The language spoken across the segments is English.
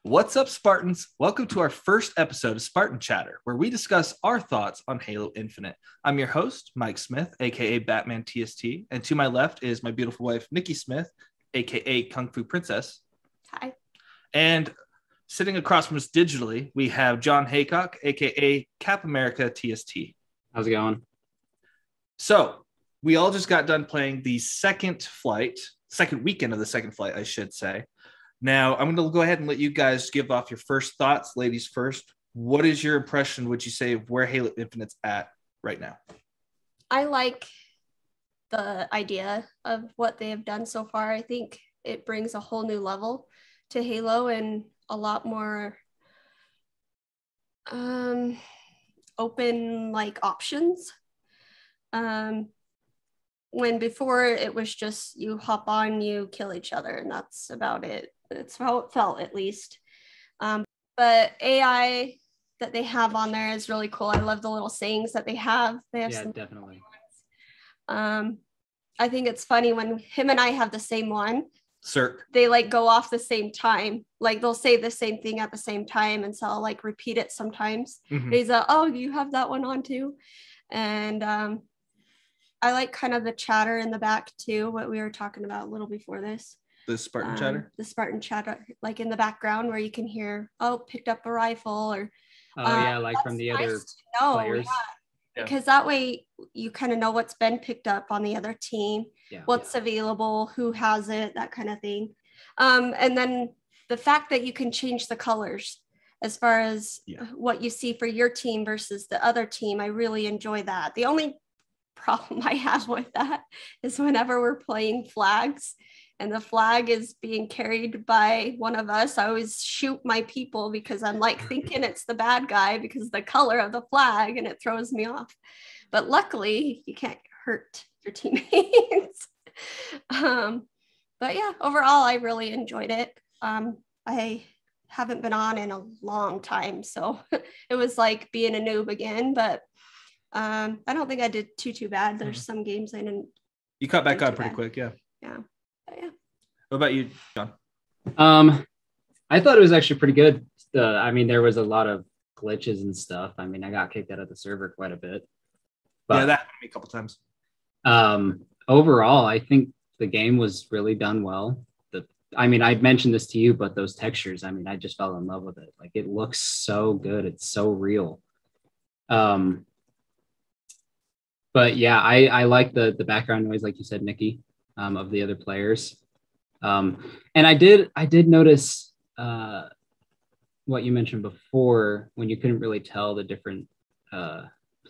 What's up, Spartans? Welcome to our first episode of Spartan Chatter, where we discuss our thoughts on Halo Infinite. I'm your host, Mike Smith, aka Batman TST, and to my left is my beautiful wife, Nikki Smith, aka Kung Fu Princess. Hi. And sitting across from us digitally, we have John Haycock, aka Cap America TST. How's it going? So we all just got done playing the second weekend of the second flight, I should say. Now, I'm going to go ahead and let you guys give off your first thoughts. Ladies first. What is your impression, would you say, of where Halo Infinite's at right now? I like the idea of what they have done so far. I think it brings a whole new level to Halo and a lot more open options. When before it was just you hop on, you kill each other, and that's about it. It's how it felt, at least. But AI that they have on there is really cool. I love the little sayings that they have. Yeah, definitely. I think it's funny when him and I have the same one. Circ. They go off the same time. They'll say the same thing at the same time, and so I'll repeat it sometimes. Mm-hmm. He's oh, you have that one on too, and I like kind of the chatter in the back too. What we were talking about a little before this. The Spartan Chatter? The Spartan Chatter, in the background where you can hear, picked up a rifle or. From the other players. Yeah. Because that way you kind of know what's been picked up on the other team, what's available, who has it, that kind of thing. And then the fact that you can change the colors as far as what you see for your team versus the other team, I really enjoy that. The only problem I have with that is whenever we're playing flags and the flag is being carried by one of us, I always shoot my people because I'm thinking it's the bad guy because the color of the flag, and it throws me off. But luckily you can't hurt your teammates. But yeah, overall I really enjoyed it. I haven't been on in a long time, so it was like being a noob again, but I don't think I did too bad. There's some games I didn't. You cut back on pretty quick, yeah. Yeah. But yeah. What about you, John? I thought it was actually pretty good. There was a lot of glitches and stuff. I got kicked out of the server quite a bit. But, that happened to me a couple times. Overall, I think the game was really done well. I mentioned this to you, but those textures, I just fell in love with it. It looks so good. It's so real. But yeah, I like the background noise, like you said, Nikki, of the other players. And I did notice what you mentioned before when you couldn't really tell the different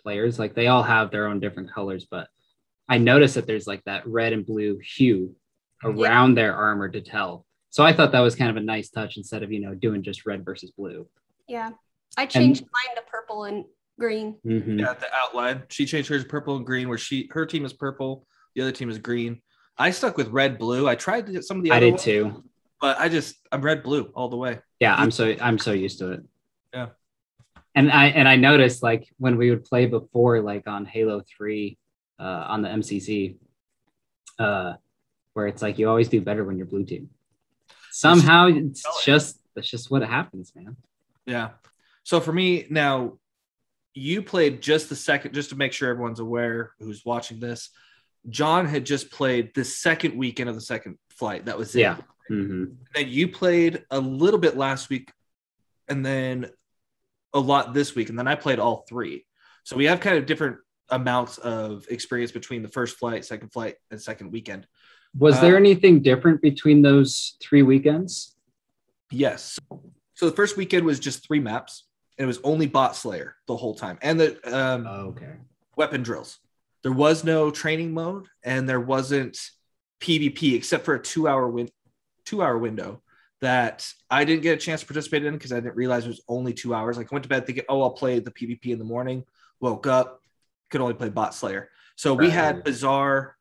players. They all have their own different colors, but I noticed that there's that red and blue hue around their armor to tell. So I thought that was kind of a nice touch instead of, doing just red versus blue. Yeah. I changed mine to purple and green. Mm-hmm. Yeah, the outline. She changed hers purple and green, where her team is purple, the other team is green. I stuck with red blue. I tried to get some of the other I did ones, too. But I'm red blue all the way. Yeah, I'm so used to it. Yeah. And I noticed when we would play before, on Halo 3 on the MCC, where it's you always do better when you're blue team. Somehow that's just what happens, man. Yeah. So for me now, you played just to make sure everyone's aware who's watching this. John had just played the second weekend of the second flight. That was it. Yeah. Mm-hmm. Then you played a little bit last week and then a lot this week. And then I played all three. So we have kind of different amounts of experience between the first flight, second flight, and second weekend. Was there anything different between those 3 weekends? Yes. So the first weekend was just 3 maps. And it was only Bot Slayer the whole time. And the weapon drills. There was no training mode, and there wasn't PvP except for a 2-hour window that I didn't get a chance to participate in because I didn't realize it was only 2 hours. I went to bed thinking, I'll play the PvP in the morning. Woke up, could only play Bot Slayer. So we had Bazaar,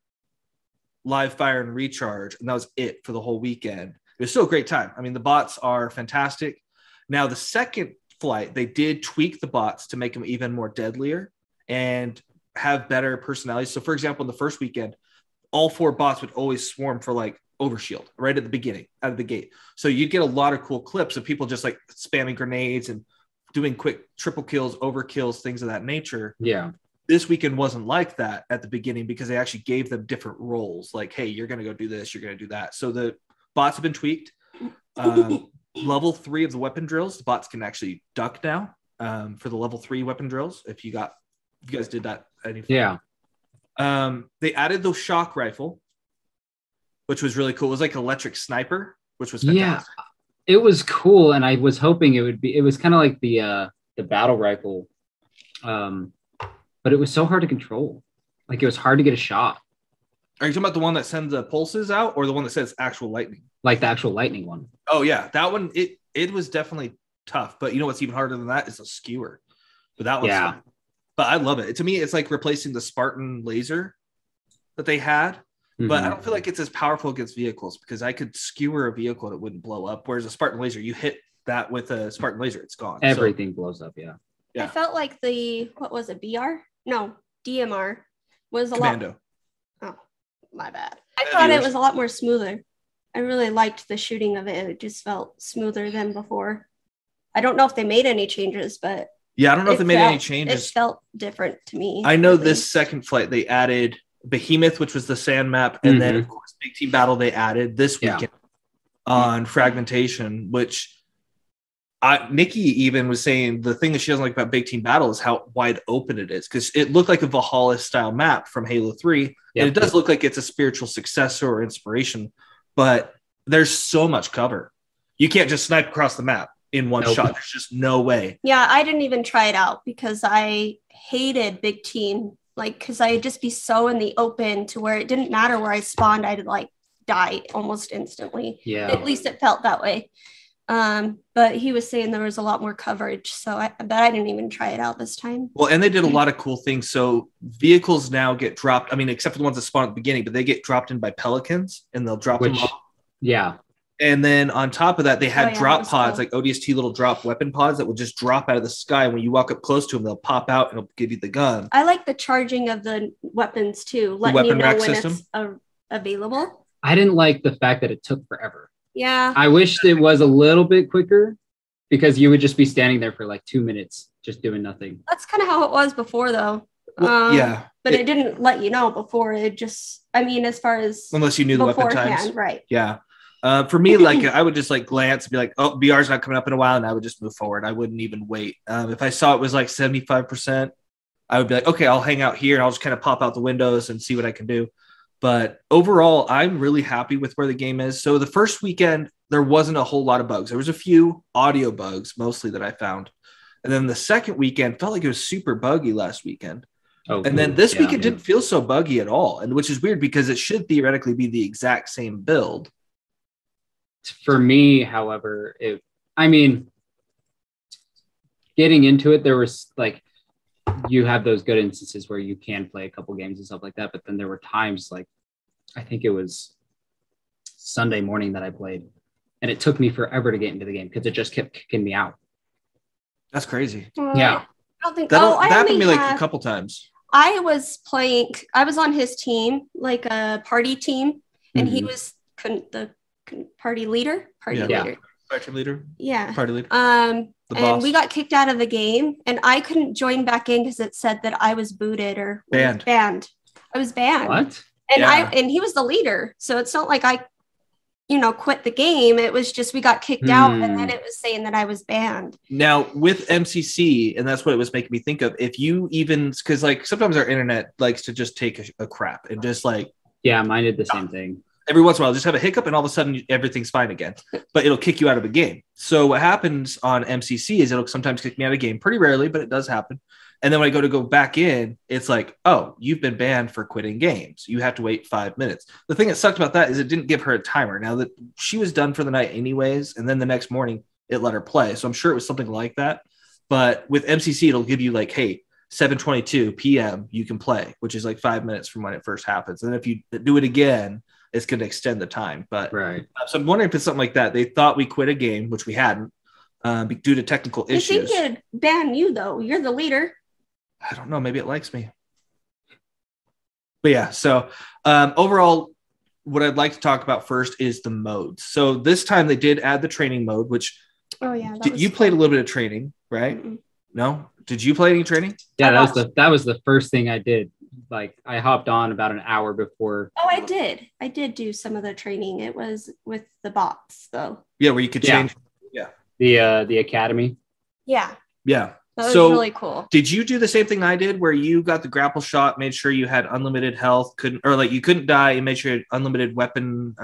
Live Fire, and Recharge, and that was it for the whole weekend. It was still a great time. The bots are fantastic. Now, the second flight, they did tweak the bots to make them even more deadlier and have better personalities. So, for example, in the first weekend, all 4 bots would always swarm for overshield right at the beginning, out of the gate. So you'd get a lot of cool clips of people just like spamming grenades and doing quick triple kills, overkills, things of that nature. Yeah. This weekend wasn't like that at the beginning because they actually gave them different roles. Like, hey, you're going to go do this, you're going to do that. So the bots have been tweaked. Level 3 of the weapon drills, the bots can actually duck now for the level 3 weapon drills. If you guys did that. Yeah. They added the shock rifle, which was really cool. It was like electric sniper, which was fantastic. Yeah, it was cool. And I was hoping it was kind of like the battle rifle. But it was so hard to control. Like it was hard to get a shot. Are you talking about the one that sends the pulses out or the one that says actual lightning? Like the actual lightning one. Oh yeah. That one, it was definitely tough, but you know what's even harder than that is a skewer. But that one's fun. But I love it. To me, it's like replacing the Spartan laser that they had. But I don't feel like it's as powerful against vehicles because I could skewer a vehicle and it wouldn't blow up. Whereas a Spartan laser, you hit that with a Spartan laser, it's gone. Everything blows up, yeah. I felt like what was it, BR? No, DMR was a Commando. Oh, my bad. I thought it was a lot more smoother. I really liked the shooting of it. It just felt smoother than before. I don't know if they made any changes, but yeah, I don't know if they made any changes. It felt different to me. I know this second flight, they added Behemoth, which was the sand map, and then of course Big Team Battle they added this weekend on Fragmentation, which Nikki even was saying the thing that she doesn't like about Big Team Battle is how wide open it is because it looked like a Valhalla style map from Halo 3, and it does look like it's a spiritual successor or inspiration, but there's so much cover. You can't just snipe across the map in one shot. There's just no way. Yeah, I didn't even try it out because I hated Big Team. Like, because I'd just be so in the open to where it didn't matter where I spawned, I'd like die almost instantly. Yeah. At least it felt that way. But he was saying there was a lot more coverage. So I didn't even try it out this time. Well, and they did a lot of cool things. So vehicles now get dropped. I mean, except for the ones that spawn at the beginning, but they get dropped in by pelicans and they'll drop them off. Yeah. And then on top of that, they had drop pods, like ODST little drop weapon pods that will just drop out of the sky. When you walk up close to them, they'll pop out and it'll give you the gun. I like the charging of the weapons too, letting you know when it's available. I didn't like the fact that it took forever. Yeah. I wished it was a little bit quicker because you would just be standing there for like 2 minutes just doing nothing. That's kind of how it was before though. Well, yeah. But it didn't let you know before. It just, I mean, as far as unless you knew the weapon times. Right. Yeah. For me, like I would just like glance and be like, oh, BR's not coming up in a while. And I would just move forward. I wouldn't even wait. If I saw it was like 75%, I would be like, okay, I'll hang out here and I'll just kind of pop out the windows and see what I can do. But overall, I'm really happy with where the game is. So the first weekend, there wasn't a whole lot of bugs. There was a few audio bugs mostly that I found. And then the second weekend felt like it was super buggy last weekend. Oh, and then this weekend didn't feel so buggy at all. And which is weird because it should theoretically be the exact same build. For me, however, getting into it, there was like, you have those good instances where you can play a couple games and stuff like that. But then there were times like, I think it was Sunday morning that I played and it took me forever to get into the game because it just kept kicking me out. That's crazy. Yeah. I don't think that happened to me like a couple times. I was on his team, like a party team, and he was the party leader. Party leader. Yeah. Party leader. And we got kicked out of the game, and I couldn't join back in because it said that I was booted or banned. I was banned. What? And and he was the leader, so it's not like I, quit the game. It was just we got kicked out, and then it was saying that I was banned. Now with MCC, and that's what it was making me think of. If you even because like sometimes our internet likes to just take a crap and just like mine did the same thing. Every once in a while, just have a hiccup and all of a sudden everything's fine again, but it'll kick you out of a game. So what happens on MCC is it'll sometimes kick me out of a game, pretty rarely, but it does happen. And then when I go back in, it's like, oh, you've been banned for quitting games. You have to wait 5 minutes. The thing that sucked about that is it didn't give her a timer. Now that she was done for the night anyways, and then the next morning it let her play. So I'm sure it was something like that. But with MCC, it'll give you like, hey, 7:22 p.m. you can play, which is like 5 minutes from when it first happens. And if you do it again, it's going to extend the time. But so I'm wondering if it's something like that. They thought we quit a game, which we hadn't, due to technical issues. I think it'd ban you though. You're the leader. I don't know. Maybe it likes me. But yeah, so overall, what I'd like to talk about first is the modes. So this time they did add the training mode, which you played a little bit of training, right? Mm-mm. No? Did you play any training? Yeah, that was the first thing I did. Like I hopped on about an hour before. Oh, I did. I did do some of the training. It was with the bots though. Yeah, where you could change. Yeah. The academy. Yeah. Yeah. That was really cool. Did you do the same thing I did where you got the grapple shot, made sure you had unlimited health, you couldn't die, and made sure you had unlimited weapon,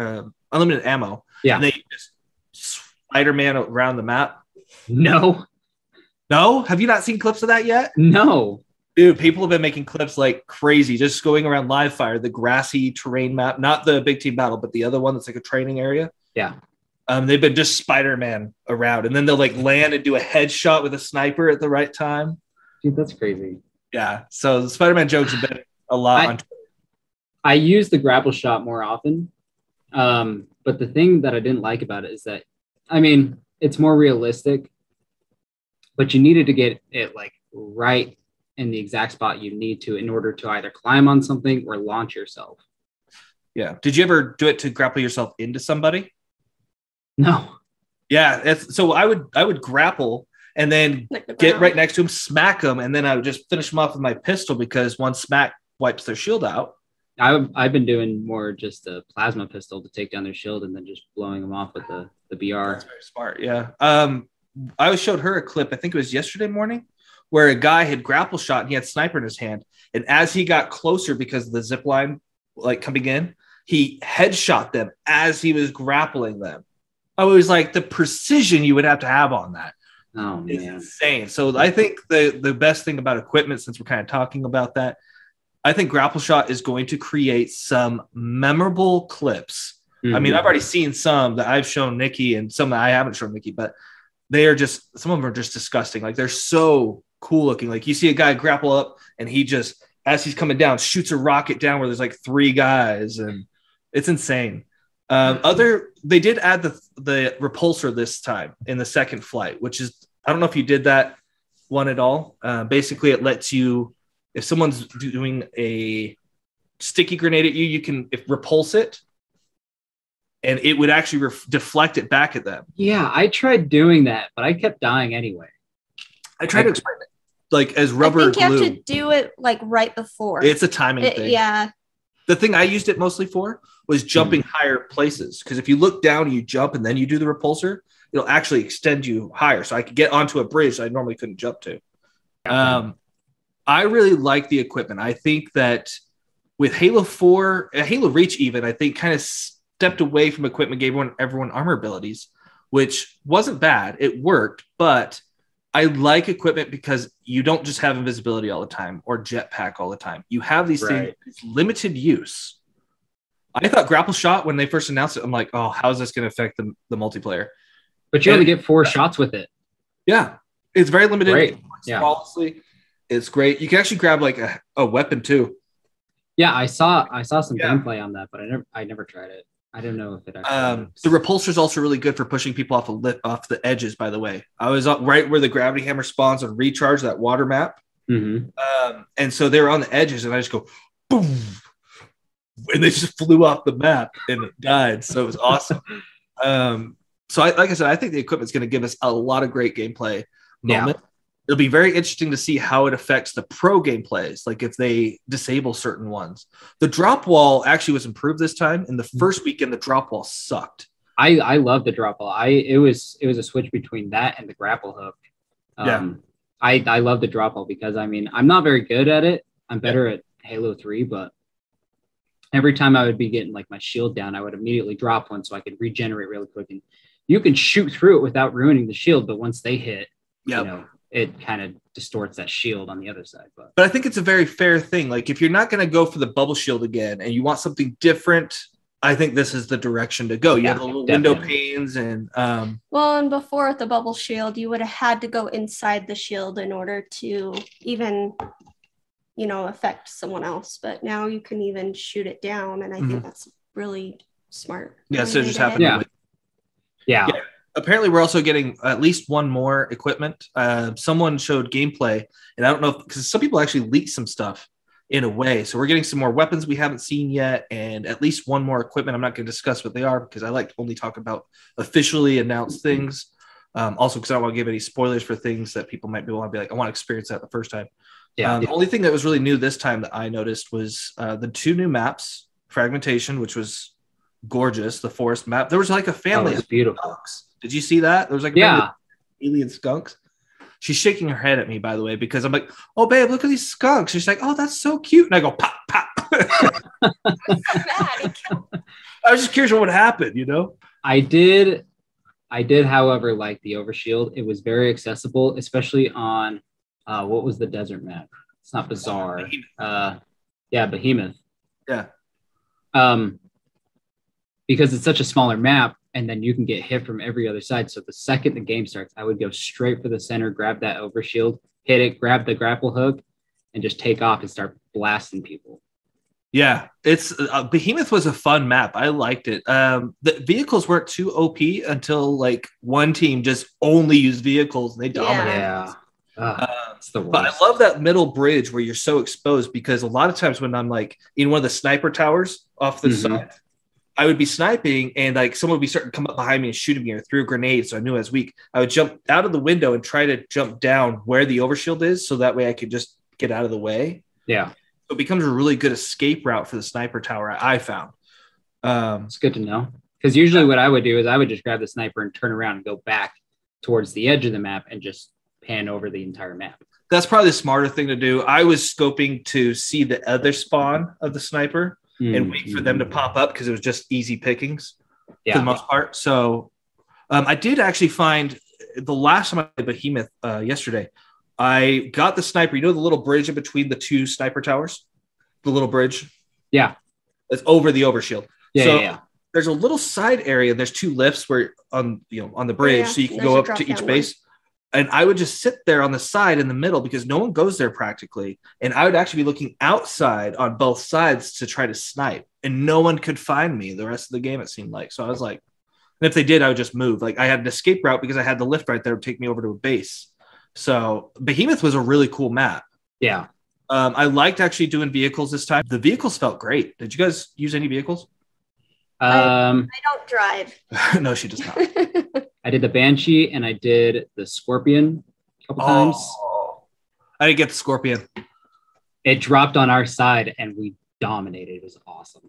unlimited ammo? Yeah. And then you just Spider-Man around the map? No. No? Have you not seen clips of that yet? No. Dude, people have been making clips like crazy, just going around live fire, the grassy terrain map, not the big team battle, but the other one that's like a training area. Yeah. They've been just Spider-Man around, and then they'll like land and do a headshot with a sniper at the right time. Dude, that's crazy. Yeah. So the Spider-Man jokes have been a lot on Twitter. I use the grapple shot more often. But the thing that I didn't like about it is that, I mean, it's more realistic, but you needed to get it like right in the exact spot you need to in order to either climb on something or launch yourself. Yeah. Did you ever do it to grapple yourself into somebody? No. Yeah. So I would grapple and then get right next to him, smack him, and then I would just finish him off with my pistol because one smack wipes their shield out. I've been doing more just a plasma pistol to take down their shield and then just blowing them off with the BR. That's very smart. Yeah. I showed her a clip, I think it was yesterday morning, where a guy had grapple shot and he had sniper in his hand. And as he got closer because of the zip line like coming in, he headshot them as he was grappling them. I was like, the precision you would have to have on that is insane. So I think the best thing about equipment, since we're kind of talking about that, I think grapple shot is going to create some memorable clips. Mm-hmm. I mean, I've already seen some that I've shown Nikki and some that I haven't shown Nikki, but they are just, some of them are just disgusting. Like they're so cool looking. Like you see a guy grapple up and he just, as he's coming down, shoots a rocket down where there's like 3 guys and it's insane. They did add the repulsor this time in the second flight, which is, I don't know if you did that one at all. Basically it lets you, if someone's doing a sticky grenade at you, you can repulse it and it would actually deflect it back at them. Yeah, I tried doing that, but I kept dying anyway. I tried to explain it like as rubber glue. I think you have to do it like right before. It's a timing thing. Yeah. The thing I used it mostly for was jumping higher places. Because if you look down and you jump and then you do the repulsor, it'll actually extend you higher. So I could get onto a bridge that I normally couldn't jump to. I really like the equipment. I think that with Halo 4, Halo Reach even, I think kind of stepped away from equipment, gave everyone armor abilities, which wasn't bad. It worked, but I like equipment because you don't just have invisibility all the time or jetpack all the time. You have these things, it's limited use. I thought grapple shot when they first announced it, I'm like, oh, how is this going to affect the multiplayer? But you only get 4 shots with it. Yeah, it's very limited. Great. Yeah. Flawlessly. It's great. You can actually grab like a weapon too. Yeah, I saw some gameplay on that, but I never tried it. I don't know if it actually the repulsor is also really good for pushing people off the edges, by the way. I was right where the gravity hammer spawns on Recharge, that water map. Mm-hmm. And so they were on the edges and I just go boom, and they just flew off the map and it died. So it was awesome. So like I said, I think the equipment's going to give us a lot of great gameplay moments. Yeah. It'll be very interesting to see how it affects the pro gameplays, like if they disable certain ones. The drop wall actually was improved this time. In the first weekend, the drop wall sucked. I love the drop wall. It was a switch between that and the grapple hook. I love the drop wall because, I mean, I'm not very good at it. I'm better at Halo 3, but every time I would be getting like my shield down, I would immediately drop one so I could regenerate really quick. And you can shoot through it without ruining the shield, but once they hit, you know, it kind of distorts that shield on the other side. But I think it's a very fair thing. Like if you're not going to go for the bubble shield again and you want something different, I think this is the direction to go. You have the little window panes and well, and before with the bubble shield, you would have had to go inside the shield in order to even, you know, affect someone else. But now you can even shoot it down, and I think that's really smart. Yeah, so it just happened. Yeah. Apparently, we're also getting at least one more equipment. Someone showed gameplay, and I don't know because some people actually leaked some stuff in a way. So we're getting some more weapons we haven't seen yet, and at least one more equipment. I'm not going to discuss what they are because I like to only talk about officially announced things. Also, because I don't want to give any spoilers for things that people might want to be like, I want to experience that the first time. Yeah. The only thing that was really new this time that I noticed was the 2 new maps, Fragmentation, which was gorgeous, the forest map. There was like a family of beautiful skunks. Did you see that? There was like alien skunks. She's shaking her head at me, by the way, because I'm like, oh, babe, look at these skunks. She's like, oh, that's so cute. And I go, pop, pop. I was just curious what would happen, you know? I did, however, like the Overshield. It was very accessible, especially on, what was the desert map? It's not Bazaar. Behemoth. Yeah. Because it's such a smaller map, and then you can get hit from every other side. So the second the game starts, I would go straight for the center, grab that Overshield, hit it, grab the grapple hook, and just take off and start blasting people. Yeah, it's Behemoth was a fun map. I liked it. The vehicles weren't too OP until like one team just only used vehicles and they dominated. Yeah. It's the worst. But I love that middle bridge where you're so exposed, because a lot of times when I'm like in one of the sniper towers off the side, I would be sniping and like someone would be starting to come up behind me and shooting me or threw a grenade. So I knew I was weak. I would jump out of the window and try to jump down where the Overshield is. So that way I could just get out of the way. Yeah. So it becomes a really good escape route for the sniper tower, I found. It's good to know. Because usually what I would do is I would just grab the sniper and turn around and go back towards the edge of the map and just pan over the entire map. That's probably the smarter thing to do. I was scoping to see the other spawn of the sniper and wait for them to pop up because it was just easy pickings for the most part. So I did actually find the last time I played Behemoth yesterday, I got the sniper. You know the little bridge in between the 2 sniper towers? The little bridge? Yeah. It's over the Overshield. Yeah. There's a little side area. There's 2 lifts where on the bridge, so you can go up to each base. And I would just sit there on the side in the middle because no one goes there practically. And I would actually be looking outside on both sides to try to snipe. And no one could find me the rest of the game, it seemed like. So I was like, and if they did, I would just move. Like I had an escape route because I had the lift right there to take me over to a base. So Behemoth was a really cool map. Yeah. I liked actually doing vehicles this time. The vehicles felt great. Did you guys use any vehicles? I don't drive. No, she does not. I did the Banshee and I did the Scorpion a couple times. I didn't get the Scorpion. It dropped on our side and we dominated. It was awesome.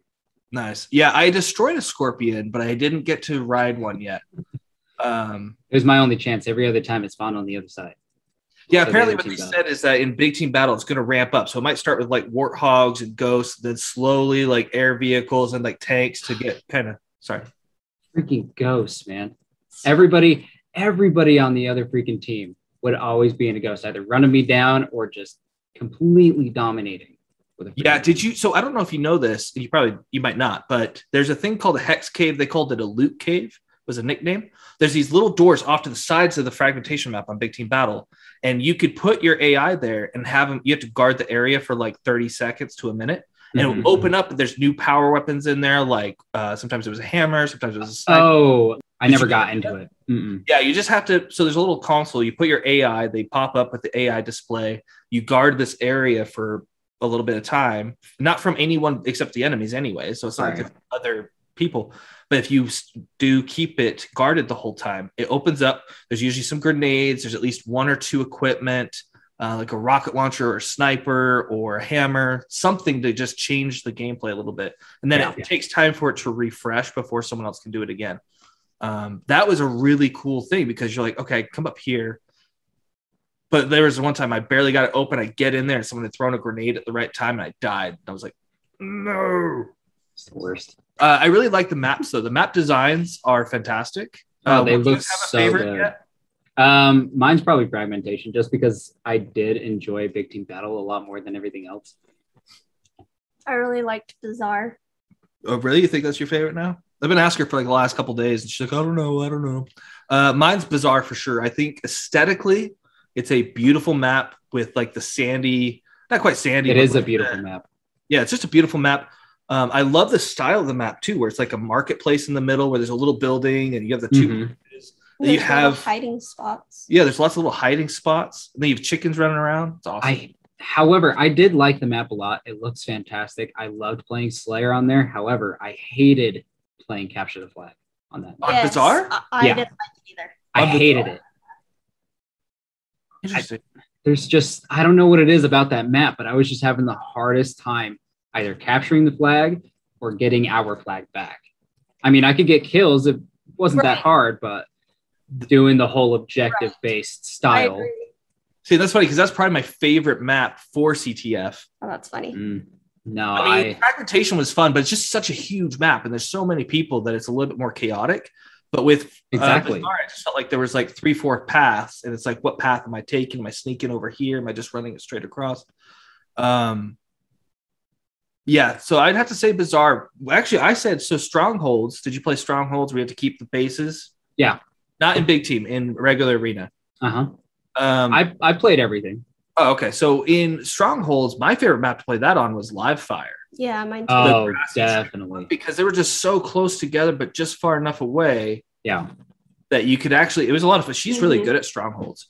Nice. Yeah, I destroyed a Scorpion, but I didn't get to ride one yet. It was my only chance. Every other time it spawned on the other side. Yeah, so apparently what they said is that in big team battle, it's going to ramp up. So it might start with like Warthogs and Ghosts, then slowly like air vehicles and like tanks to get kind of, freaking Ghosts, man. Everybody on the other freaking team would always be in a Ghost, either running me down or just completely dominating. Yeah, did you? So I don't know if you know this, you might not, but there's a thing called a Hex Cave. They called it a Loot Cave, was a nickname. There's these little doors off to the sides of the fragmentation map on Big Team Battle, and you could put your AI there and have them. You have to guard the area for like 30 seconds to a minute, and it will open up. And there's new power weapons in there. Like sometimes it was a hammer, sometimes it was a sniper. Oh, I never got into it. Yeah, you just have to. So there's a little console. You put your AI. They pop up with the AI display. You guard this area for a little bit of time, not from anyone except the enemies anyway. So it's not like other people. But if you do keep it guarded the whole time, it opens up. There's usually some grenades. There's at least 1 or 2 equipment, like a rocket launcher or a sniper or a hammer, something to just change the gameplay a little bit. And then it takes time for it to refresh before someone else can do it again. That was a really cool thing because you're like, okay, come up here. But there was one time I barely got it open. I get in there and someone had thrown a grenade at the right time and I died. I was like, no. It's the worst. I really like the maps though. The map designs are fantastic. They look so good. Mine's probably Fragmentation, just because I did enjoy Big Team Battle a lot more than everything else. I really liked Bazaar. Oh, really? You think that's your favorite now? I've been asking her for like the last couple of days, and she's like, I don't know. Mine's Bazaar for sure. I think aesthetically, it's a beautiful map with like the sandy, not quite sandy. It is a beautiful map. Yeah, it's just a beautiful map. I love the style of the map too, where it's like a marketplace in the middle where there's a little building and you have the 2 you have hiding spots. Yeah, there's lots of little hiding spots. And then you have chickens running around. It's awesome. However, I did like the map a lot. It looks fantastic. I loved playing Slayer on there. However, I hated playing Capture the Flag on that. On Bizarre? I didn't like it either. I hated it. Interesting. There's just, I don't know what it is about that map, but I was just having the hardest time either capturing the flag or getting our flag back. I mean, I could get kills. It wasn't that hard, but doing the whole objective-based style. See, that's funny because that's probably my favorite map for CTF. Oh, that's funny. No, I mean, fragmentation was fun, but it's just such a huge map, and there's so many people that it's a little bit more chaotic. But with exactly, Bizarre, I just felt like there was like 3-4 paths, and it's like, what path am I taking? Am I sneaking over here? Am I just running it straight across? Yeah, so I'd have to say Bizarre. Actually, I said so. Strongholds. Did you play Strongholds? We had to keep the bases. Yeah, not in big team, in regular arena. I played everything. Oh, okay. So in Strongholds, my favorite map to play that on was Live Fire. Yeah, mine too. Oh, definitely. Because they were just so close together, but just far enough away. Yeah. That you could actually, it was a lot of fun. She's really good at Strongholds.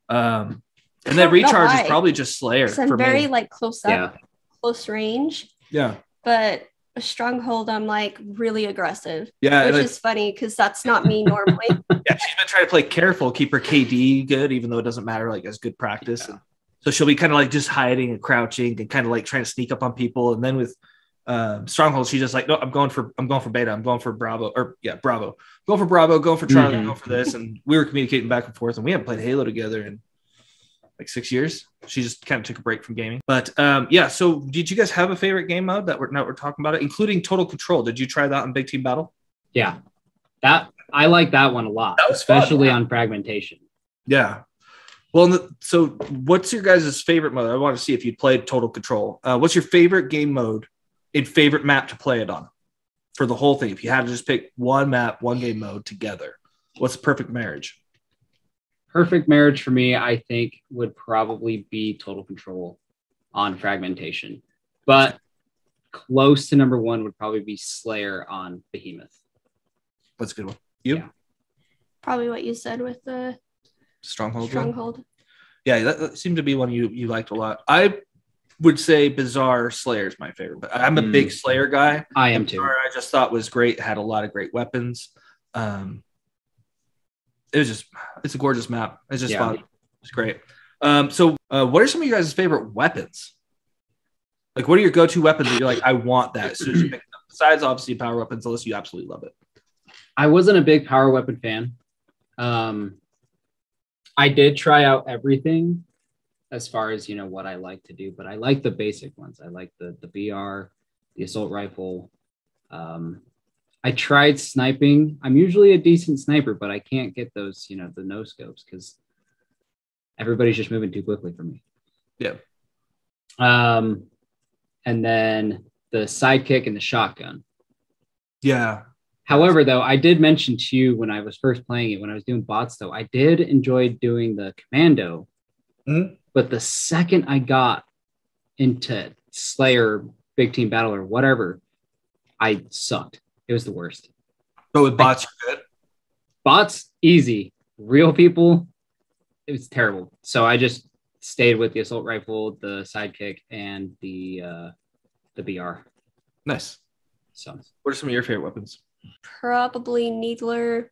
And then Recharge is probably just Slayer. I'm very like close up, close range. Yeah. But a Stronghold, I'm like really aggressive. Yeah. Which is funny because that's not me normally. Yeah, she's been trying to play careful, keep her KD good, even though it doesn't matter, like as good practice. Yeah. So she'll be kind of like just hiding and crouching and kind of like trying to sneak up on people. And then with Stronghold, she's just like, no, I'm going for beta. I'm going for Bravo, Bravo. Going for Bravo, going for Charlie, going for this. And we were communicating back and forth, and we haven't played Halo together in like 6 years. She just kind of took a break from gaming. But yeah, so did you guys have a favorite game mode that we're talking about it, including Total Control? Did you try that on Big Team Battle? Yeah, that I like that one a lot, especially on fragmentation. Yeah. Well, so what's your guys' favorite mode? I want to see if you played Total Control. What's your favorite game mode and favorite map to play it on for the whole thing? If you had to just pick one map, one game mode together, what's the perfect marriage? Perfect marriage for me, I think, would probably be Total Control on fragmentation. But close to number one would probably be Slayer on Behemoth. That's a good one. You? Yeah. Probably what you said with the Stronghold. Yeah, that seemed to be one you liked a lot. I would say Bizarre Slayer is my favorite, but I'm a big Slayer guy. I am too. Bizarre, I just thought was great. It had a lot of great weapons. It's a gorgeous map. It's just fun. It's great. So what are some of you guys' favorite weapons? Like, what are your go-to weapons that you're like, I want that as soon as you pick it up? Besides, obviously, power weapons, unless you absolutely love it. I wasn't a big power weapon fan. I did try out everything as far as, what I like to do, but I like the basic ones. I like the BR, the assault rifle. I tried sniping. I'm usually a decent sniper, but I can't get those, the no scopes because everybody's just moving too quickly for me. Yeah. And then the sidekick and the shotgun. Yeah. However, though, I did mention to you when I was first playing it, when I was doing bots, though, I did enjoy doing the commando. Mm-hmm. But the second I got into Slayer, Big Team Battle, or whatever, I sucked. It was the worst. But with bots, you're good? Bots, easy. Real people, it was terrible. So I just stayed with the assault rifle, the sidekick, and the BR. Nice. So, what are some of your favorite weapons? Probably Needler,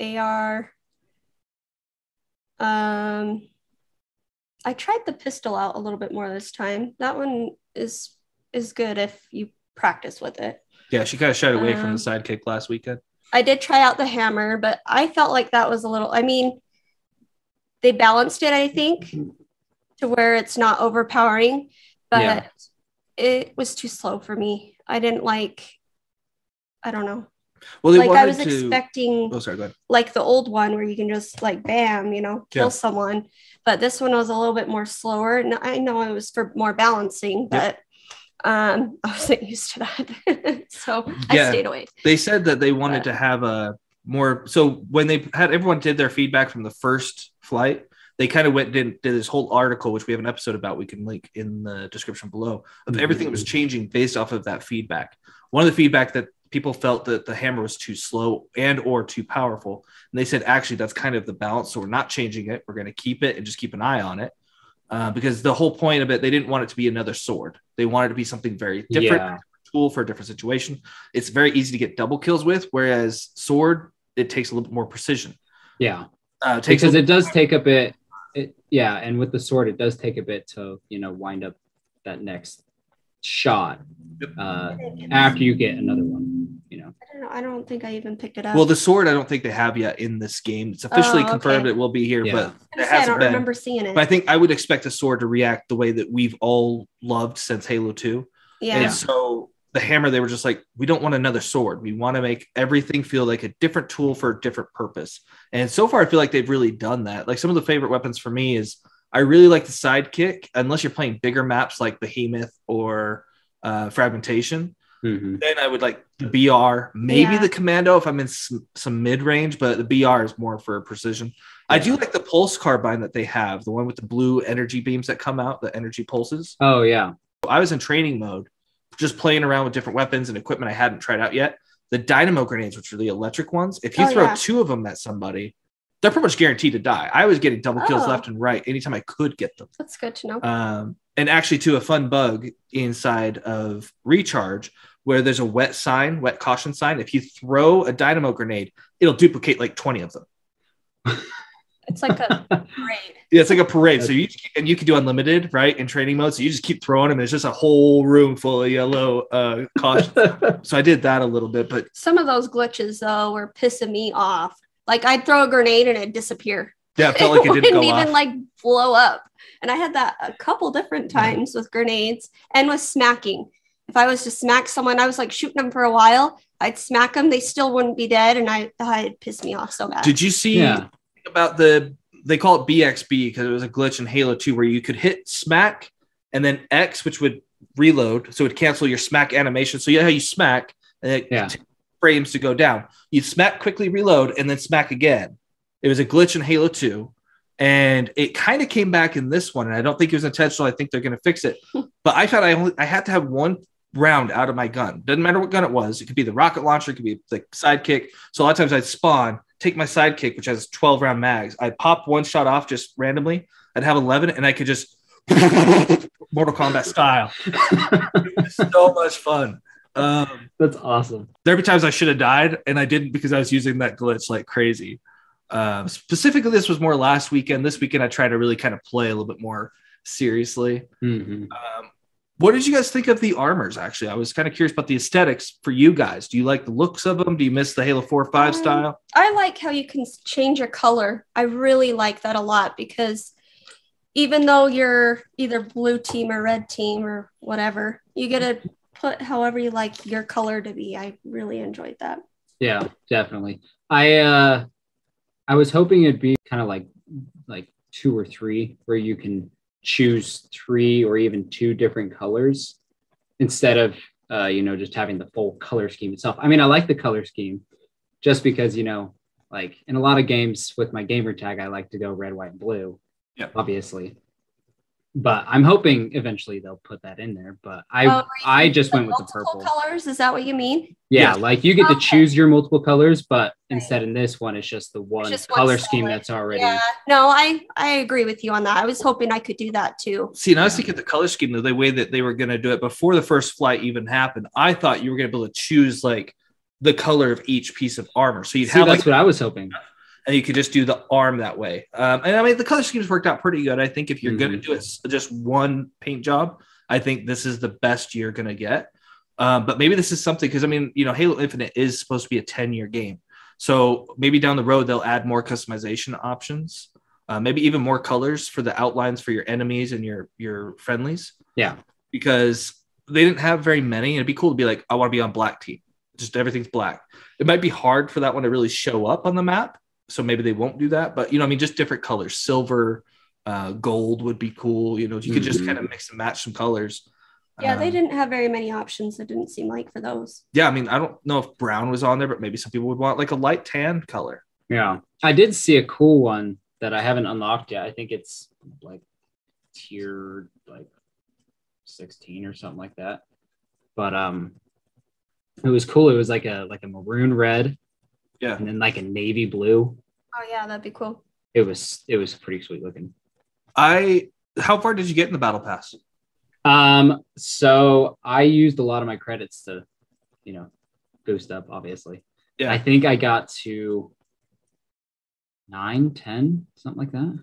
AR. I tried the pistol out a little bit more this time. That one is good if you practice with it. Yeah, she kind of shied away from the sidekick last weekend. I did try out the hammer, but I felt like that was a little, they balanced it, I think, to where it's not overpowering, but it was too slow for me. I didn't I don't know. Well, I was expecting go ahead. like the old one where you can just bam, kill someone. But this one was a little bit more slower. And I know it was for more balancing, but I wasn't used to that. So I stayed away. They said that they wanted to have a more, so when they had everyone did their feedback from the first flight, they kind of went and did this whole article, which we have an episode about, we can link in the description below, of everything that was changing based off of that feedback. One of the feedback that people felt that the hammer was too slow and or too powerful. And they said, actually, that's kind of the balance. So we're not changing it. We're going to keep it and just keep an eye on it. because the whole point of it, they didn't want it to be another sword. They wanted it to be something very different, a tool for a different situation. It's very easy to get double kills with, whereas sword, it takes a little bit more precision. Yeah, because it does take a bit. And with the sword, it does take a bit to wind up that next shot after you get another one. I don't think I even picked it up. Well, the sword, I don't think they have yet in this game. It's officially confirmed it will be here, but I don't remember seeing it. But I think I would expect a sword to react the way that we've all loved since Halo 2. Yeah. And so the hammer, they were just like, we don't want another sword. We want to make everything feel like a different tool for a different purpose. And so far, I feel like they've really done that. Like some of the favorite weapons for me is I really like the sidekick, unless you're playing bigger maps like Behemoth or Fragmentation. Mm-hmm. Then I would like the BR, maybe the Commando if I'm in some mid-range, but the BR is more for precision. I do like the pulse carbine that they have, the one with the blue energy beams that come out, the energy pulses. Oh, yeah. I was in training mode, just playing around with different weapons and equipment I hadn't tried out yet. The Dynamo Grenades, which are the electric ones, if you throw 2 of them at somebody, they're pretty much guaranteed to die. I was getting double kills left and right anytime I could get them. That's good to know. And actually, too, a fun bug inside of Recharge, where there's a wet caution sign. If you throw a dynamo grenade, it'll duplicate like 20 of them. It's like a parade. Yeah, it's like a parade. So you can do unlimited, right, in training mode. So you just keep throwing them. And it's just a whole room full of yellow caution. So I did that a little bit, but some of those glitches though were pissing me off. Like I'd throw a grenade and it'd disappear. Yeah, it felt like it didn't go even off. like blow up. And I had that a couple different times with grenades and with smacking. If I was to smack someone, I was like shooting them for a while. I'd smack them. They still wouldn't be dead. And I'd piss me off so bad. Did you see about they call it BXB because it was a glitch in Halo 2 where you could hit smack and then X, which would reload. So it would cancel your smack animation. So how you smack and it takes frames to go down. You'd smack, quickly reload, and then smack again. It was a glitch in Halo 2. And it kind of came back in this one. And I don't think it was intentional. I think they're going to fix it. But I found I had to have one round out of my gun. Doesn't matter what gun it was. It could be the rocket launcher. It could be the sidekick. So a lot of times I'd spawn, take my sidekick, which has 12 round mags. I'd pop one shot off just randomly. I'd have 11 and I could just Mortal Kombat style. It was so much fun. That's awesome. There were times I should have died and I didn't because I was using that glitch like crazy. Specifically, this was more last weekend. This weekend, I tried to really kind of play a little bit more seriously. Mm-hmm. What did you guys think of the armors? Actually, I was kind of curious about the aesthetics for you guys. Do you like the looks of them? Do you miss the Halo 4 5 style? I like how you can change your color. I really like that a lot because even though you're either blue team or red team or whatever, you get to put however you like your color to be. I really enjoyed that. Yeah, definitely. I was hoping it'd be kind of like 2 or 3 where you can choose 3 or even 2 different colors instead of just having the full color scheme itself. I mean, I like the color scheme just because like in a lot of games with my gamer tag, I like to go red, white, and blue. Yeah, obviously. But I'm hoping eventually they'll put that in there. But I just went with the purple colors. Is that what you mean? Yeah, like you get to choose your multiple colors, but instead in this one, it's just the one color scheme that's already. Yeah, no, I agree with you on that. I was hoping I could do that too. See, and I was thinking the color scheme, the way that they were going to do it before the first flight even happened, I thought you were going to be able to choose like the color of each piece of armor. So you'd have that's what I was hoping. And you could just do the arm that way. And I mean, the color schemes worked out pretty good. I think if you're going to do it just one paint job, I think this is the best you're going to get. But maybe this is something because, I mean, Halo Infinite is supposed to be a 10-year game. So maybe down the road, they'll add more customization options, maybe even more colors for the outlines for your enemies and your friendlies. Yeah. Because they didn't have very many. It'd be cool to be like, I want to be on black team. Just everything's black. It might be hard for that one to really show up on the map. So maybe they won't do that, but just different colors, silver, gold would be cool. You could just kind of mix and match some colors. Yeah, they didn't have very many options. It didn't seem like for those. Yeah, I mean, I don't know if brown was on there, but maybe some people would want like a light tan color. Yeah, I did see a cool one that I haven't unlocked yet. I think it's like tier like 16 or something like that. But it was cool. It was like a maroon red. Yeah. And then like a navy blue. Oh yeah, that'd be cool. It was pretty sweet looking. I How far did you get in the battle pass? So I used a lot of my credits to, boost up, obviously. Yeah. I think I got to 9, 10, something like that.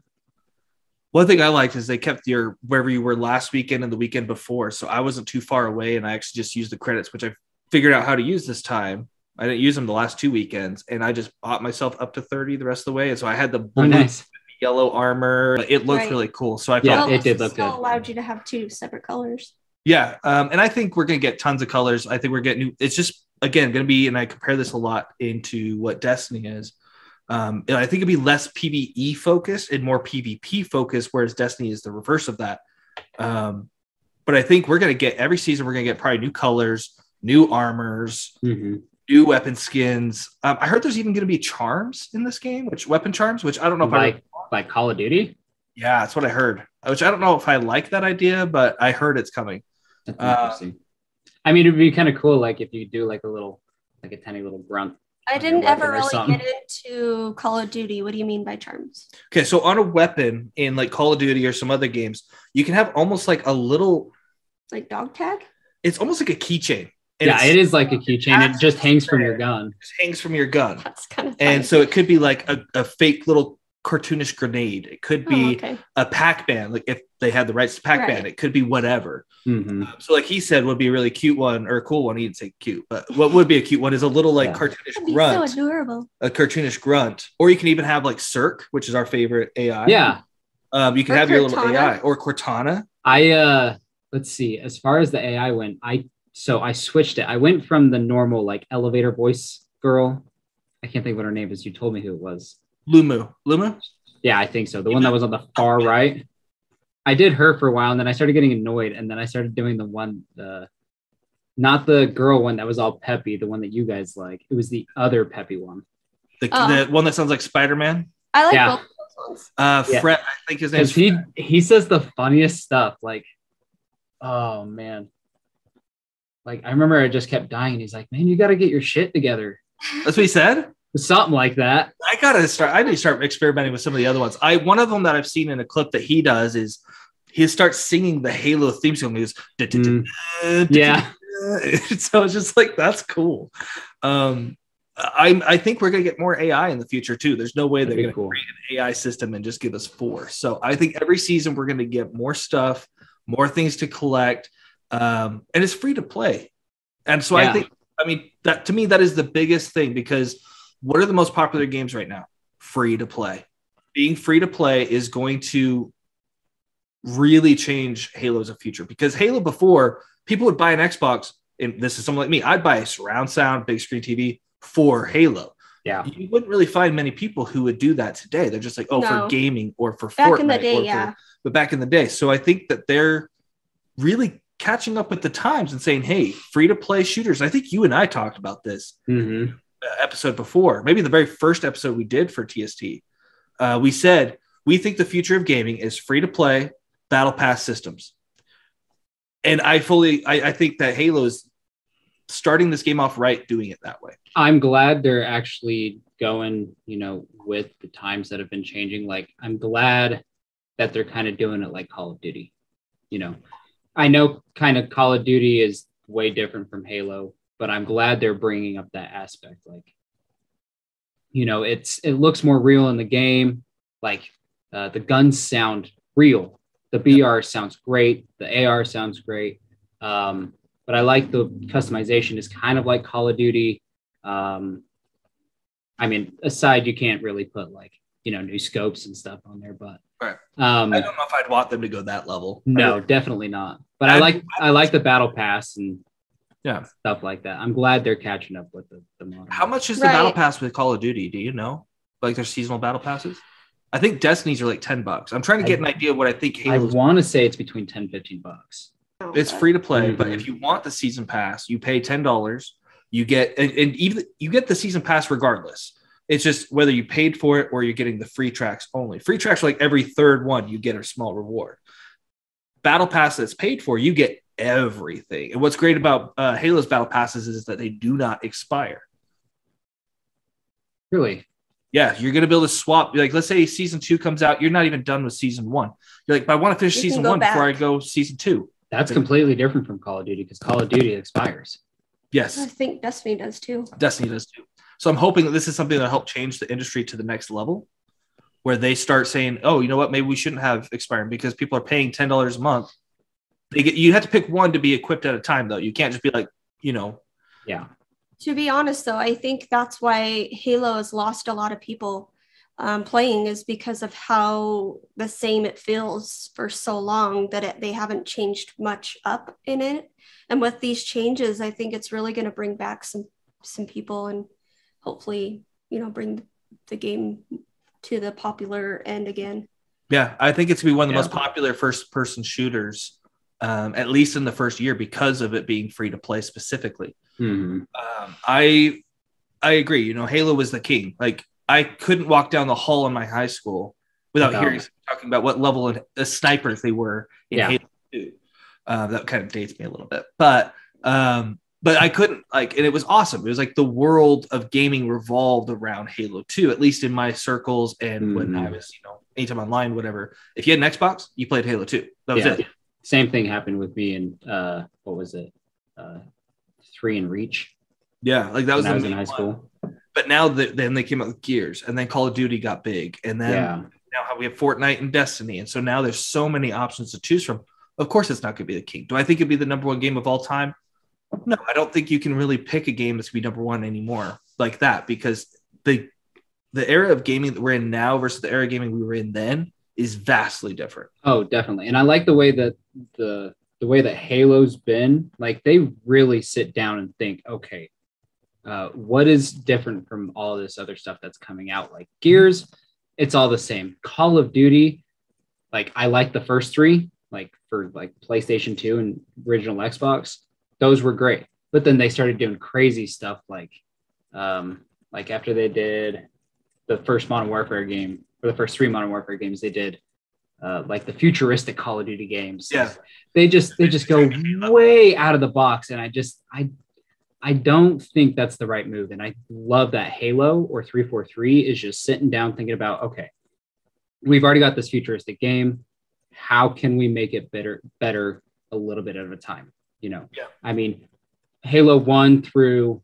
One thing I liked is they kept your wherever you were last weekend and the weekend before. So I wasn't too far away, and I actually just used the credits, which I figured out how to use this time. I didn't use them the last 2 weekends, and I just bought myself up to 30 the rest of the way. And so I had the blue, yellow armor. It looked really cool. So I felt it did look good. It allowed you to have 2 separate colors. Yeah. And I think we're going to get tons of colors. I think we're getting new. It's just, again, going to be, and I compare this a lot into what Destiny is. I think it'd be less PvE focused and more PvP focused, whereas Destiny is the reverse of that. But I think we're going to get every season, we're going to get probably new colors, new armors, new weapon skins. I heard there's even going to be charms in this game, weapon charms, which I don't know if like Call of Duty. Yeah, that's what I heard. Which I don't know if I like that idea, but I heard it's coming. That's interesting. I mean, it'd be kind of cool, like if you do like a tiny little grunt. I didn't ever really get into Call of Duty. What do you mean by charms? Okay, so on a weapon in like Call of Duty or some other games, you can have almost like a little like dog tag. It's almost like a keychain. Yeah, it is like a keychain. It just hangs from your gun. It just hangs from your gun. That's kind of funny. And so it could be like a fake little cartoonish grenade. It could be a Pac-Man. Like if they had the rights to Pac-Man, it could be whatever. So like he said, would be a really cute one or a cool one. He didn't say cute, but what would be a cute one is a little like cartoonish grunt. So adorable. A cartoonish grunt. Or you can even have like Cirque, which is our favorite AI. Yeah. You can have your little AI or Cortana. Let's see. As far as the AI went, I switched it. I went from the normal like elevator voice girl. I can't think what her name is. You told me who it was. Luma? Yeah, I think so. The one that was on the far right. I did her for a while, and then I started getting annoyed, and then I started doing the one, not the girl one that was all peppy, the one that you guys like. It was the other peppy one. The one that sounds like Spider-Man? I like both of those ones. Fred, I think his name's Fred. He says the funniest stuff, like, oh, man. Like, I remember I just kept dying. He's like, man, you got to get your shit together. That's what he said? Something like that. I need to start experimenting with some of the other ones. One of them that I've seen in a clip that he does is he starts singing the Halo theme song. He goes, yeah. So it's just like, that's cool. I think we're going to get more AI in the future too. There's no way they're going to create an AI system and just give us 4. So I think every season we're going to get more stuff, more things to collect, and it's free to play. And so I mean, that to me, that is the biggest thing, because what are the most popular games right now? Free to play. Being free to play is going to really change Halo as a future, because Halo before, people would buy an Xbox, and this is someone like me, I'd buy a surround sound, big screen TV for Halo. Yeah. You wouldn't really find many people who would do that today. They're just like, for gaming or for back Fortnite. In the day, but back in the day. So I think that they're really catching up with the times and saying, hey, free to play shooters. I think you and I talked about this. Episode before, maybe the very first episode we did for TST. We said we think the future of gaming is free to play battle pass systems, and I think that Halo is starting this game off right, doing it that way. I'm glad they're actually going, with the times that have been changing. Like, I'm glad that they're kind of doing it like Call of Duty. I know kind of Call of Duty is way different from Halo, but I'm glad they're bringing up that aspect. Like, it looks more real in the game. Like, the guns sound real. The BR sounds great. The AR sounds great. But I like the customization is kind of like Call of Duty. I mean, aside, you can't really put like, new scopes and stuff on there, but right. I don't know if I'd want them to go that level. No, definitely not. But I like the battle pass and stuff like that. I'm glad they're catching up with the model. How much is the battle pass with Call of Duty? Do you know? Like their seasonal battle passes? I think Destiny's are like $10. I'm trying to get an idea of what I think Halo's. I want to say it's between $10-15. It's free to play, but if you want the season pass, you pay $10. You get and even you get the season pass regardless. It's just whether you paid for it or you're getting the free tracks only. Free tracks are like every third one you get a small reward. Battle pass that's paid for, you get everything. And what's great about Halo's battle passes is that they do not expire. Really? Yeah, you're going to be able to swap. Like, let's say season 2 comes out. You're not even done with season 1. You're like, but I want to finish season 1 before I go season 2. That's completely different from Call of Duty because Call of Duty expires. Yes. I think Destiny does too. Destiny does too. So I'm hoping that this is something that will help change the industry to the next level where they start saying, oh, you know what? Maybe we shouldn't have expiring because people are paying $10 a month. You have to pick one to be equipped at a time, though. You can't just be like, Yeah. To be honest, though, I think that's why Halo has lost a lot of people playing is because of how the same it feels for so long that they haven't changed much up in it. And with these changes, I think it's really going to bring back some people and hopefully, bring the game to the popular end again. Yeah, I think it's going to be one of the most popular first-person shooters, at least in the first year, because of it being free to play specifically. Mm-hmm. I agree. Halo was the king. Like, I couldn't walk down the hall in my high school without hearing talking about what level of snipers they were in Halo 2. That kind of dates me a little bit, but I couldn't and it was awesome. It was like the world of gaming revolved around Halo 2, at least in my circles. And when I was, anytime online, whatever, if you had an Xbox, you played Halo 2. That was it. Same thing happened with me in, what was it? 3 in Reach. Yeah. Like that was when I was in high school. But now then they came out with Gears, and then Call of Duty got big. And then now we have Fortnite and Destiny. And so now there's so many options to choose from. Of course, it's not going to be the king. Do I think it'd be the number one game of all time? No, I don't think you can really pick a game that's going to be number one anymore like that, because the era of gaming that we're in now versus the era of gaming we were in then is vastly different. Oh, definitely. And I like the way that the way that Halo's been, like they really sit down and think, okay, what is different from all this other stuff that's coming out? Like Gears, it's all the same. Call of Duty, like I like the first 3, like for like PlayStation 2 and original Xbox. Those were great. But then they started doing crazy stuff like after they did the first Modern Warfare game, or the first 3 Modern Warfare games, they did like the futuristic Call of Duty games. Yeah. They just go way out of the box. And I don't think that's the right move. And I love that Halo or 343 is just sitting down thinking about, okay, we've already got this futuristic game. How can we make it better a little bit at a time? I mean, Halo 1 through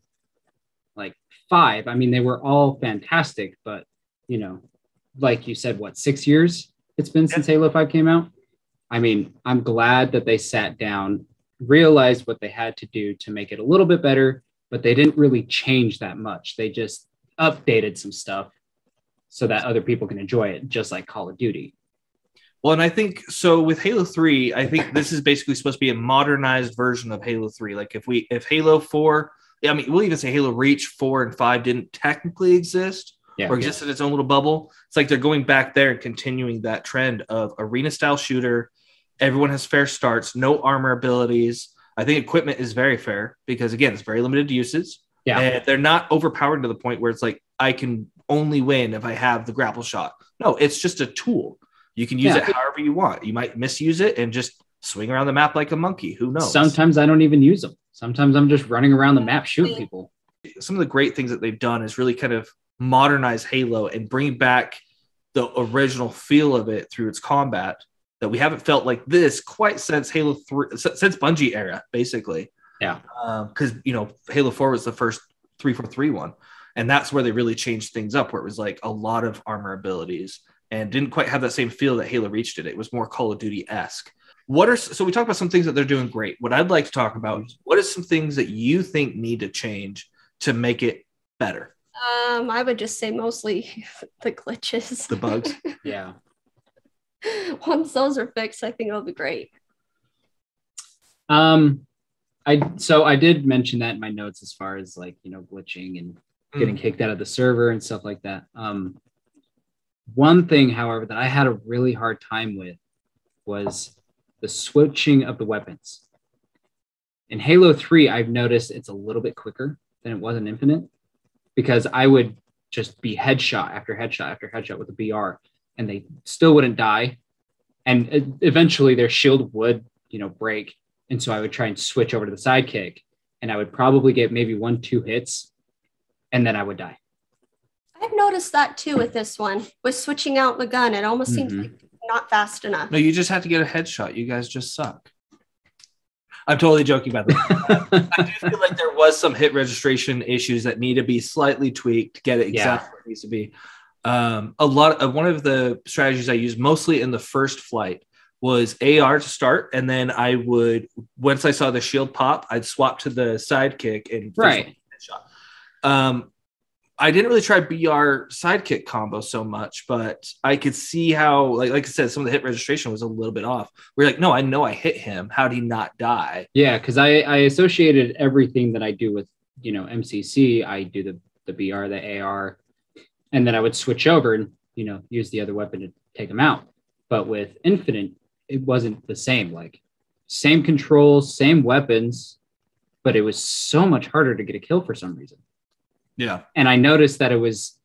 like 5, I mean, they were all fantastic, but like you said, 6 years it's been since Halo 5 came out. I mean, I'm glad that they sat down, realized what they had to do to make it a little bit better, but they didn't really change that much. They just updated some stuff so that other people can enjoy it, just like Call of Duty. Well, and I think so with Halo 3, I think this is basically supposed to be a modernized version of Halo 3. Like if Halo 4, I mean, we'll even say Halo Reach 4 and 5 didn't technically exist or exist in its own little bubble. It's like they're going back there and continuing that trend of arena style shooter. Everyone has fair starts, no armor abilities. I think equipment is very fair because, again, it's very limited uses. Yeah. And they're not overpowered to the point where it's like, I can only win if I have the grapple shot. No, it's just a tool. You can use it however you want. You might misuse it and just swing around the map like a monkey. Who knows? Sometimes I don't even use them. Sometimes I'm just running around the map shooting people. Some of the great things that they've done is really kind of modernize Halo and bring back the original feel of it through its combat that we haven't felt like this quite since Halo 3, since Bungie era, basically. Yeah. Because, Halo 4 was the first 343 one. And that's where they really changed things up, where it was like a lot of armor abilities and didn't quite have that same feel that Halo Reach did. It was more Call of Duty-esque. So we talked about some things that they're doing great. What I'd like to talk about is what are some things that you think need to change to make it better? I would just say mostly the glitches. The bugs? Yeah. Once those are fixed, I think it'll be great. I did mention that in my notes as far as like, glitching and getting kicked out of the server and stuff like that. One thing, however, that I had a really hard time with was the switching of the weapons. In Halo 3, I've noticed it's a little bit quicker than it was in Infinite, because I would just be headshot after headshot after headshot with a BR, and they still wouldn't die. And eventually their shield would, break. And so I would try and switch over to the sidekick, and I would probably get maybe 1-2 hits, and then I would die. I've noticed that too with this one. With switching out the gun, it almost seems like not fast enough. No, you just have to get a headshot. You guys just suck. I'm totally joking about that. I do feel like there was some hit registration issues that need to be slightly tweaked to get it exactly where it needs to be. One of the strategies I used mostly in the first flight was AR to start, and then I would, once I saw the shield pop, I'd swap to the sidekick and headshot. I didn't really try BR sidekick combo so much, but I could see how, like I said, some of the hit registration was a little bit off. We're like, no, I know I hit him. How'd he not die? Yeah, because I associated everything that I do with, MCC. I do the BR, the AR, and then I would switch over and, use the other weapon to take him out. But with Infinite, it wasn't the same. Like, same controls, same weapons, but it was so much harder to get a kill for some reason. Yeah. And I noticed that it was